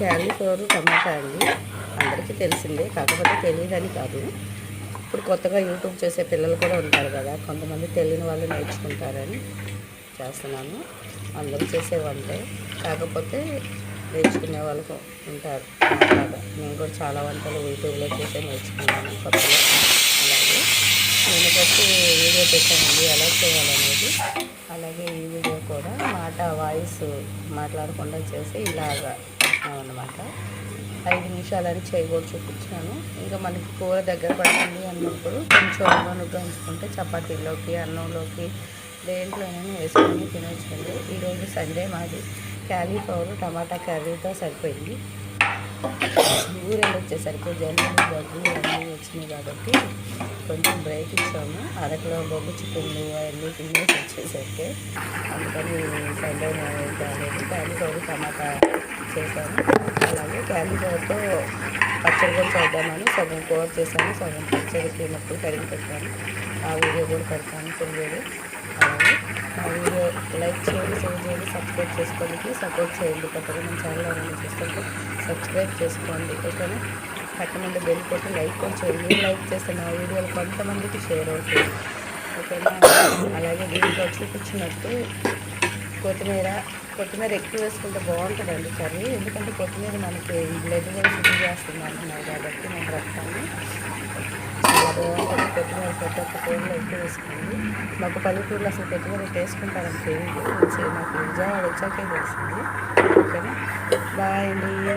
Cauliflower టమాటా అండి, అందరికీ తెలిసిందే. కాకపోతే తెలియదని కాదు, ఇప్పుడు కొత్తగా యూట్యూబ్ చేసే పిల్లలు కూడా ఉంటారు కదా, కొంతమంది తెలియని వాళ్ళు నేర్చుకుంటారని చేస్తున్నాను. అందరూ చేసే వంటే, కాకపోతే నేర్చుకునే వాళ్ళకు ఉంటారు. అలాగా నేను కూడా చాలా వంటలు యూట్యూబ్లో చూసే నేర్చుకున్నాను కొత్తలో. అలాగే నేను ఫస్ట్ వీడియో పెట్టానండి ఎలా చేయాలనేది. అలాగే ఈ వీడియో కూడా వాయిస్ మాట్లాడకుండా చేసి ఇలాగా అన్నమాట. 5 నిమిషాలని చేయకూడదు చూపించాను. ఇంకా మనకి కూర దగ్గర పడుతుంది అన్నప్పుడు కొంచెం అన్నం ఉంచుకుంటే చపాతీలోకి, అన్నంలోకి, దేంట్లోనైనా వేసుకొని తినొచ్చండి. ఈరోజు సండే మాది క్యాలీఫ్లవర్ టమాటా కర్రీతో సరిపోయింది. ఊరెళ్ళి వచ్చేసరికి జల్లులు దగ్గు అన్నీ వచ్చినాయి కాబట్టి కొంచెం బ్రేక్ ఇచ్చాము. అరకిలో బొగ్గు చికెన్లు అవన్నీ తినేసి వచ్చేసరికి, అందుకని సండే కాలేదు. క్యాలీఫ్లవర్ టమాటా చేశాను. అలాగే క్యాలీఫ్లవర్తో పచ్చడి కూడా చేద్దామని సగం కూర చేశాను, సగం పచ్చడికి మొక్కలు కడిగి పెట్టాను. ఆ వీడియో కూడా పెడతాను తెలియదు. అలాగే ఆ వీడియో లైక్ చేయండి, షేర్ చేయండి, సబ్స్క్రైబ్ చేసుకోవడానికి సపోర్ట్ చేయండి. కొత్తగా మన ఛానల్ ఎవరైనా చూస్తుంటే సబ్స్క్రైబ్ చేసుకోండి. ఓకేనా? పక్కనుండి బెల్ కొట్టి లైక్ కూడా చేయండి. లైక్ చేస్తే నా వీడియోలు కొంతమందికి షేర్ అవుతుంది. ఓకేనా? అలాగే దీంట్లో చూపించినట్టు కొత్తిమీర ఎక్కువ వేసుకుంటే బాగుంటుందండి కర్రీ. ఎందుకంటే కొత్తిమీర మనకి బ్లడ్ కూడా శుద్ధి చేస్తుంది అంటున్నారు కాబట్టి నేను రక్తాన్ని చాలా బాగుంటుంది. కొత్తిమీర ప్రతి ఒక్క కూరలో ఎక్కువ వేసుకోండి. మాకు పల్లెటూరులో అసలు కొత్తిమీర వేసుకుంటారని తెలియదు, నాకు విజయవాడ వచ్చాకే తెలిసింది. ఓకేనా? బాయ్ అండి.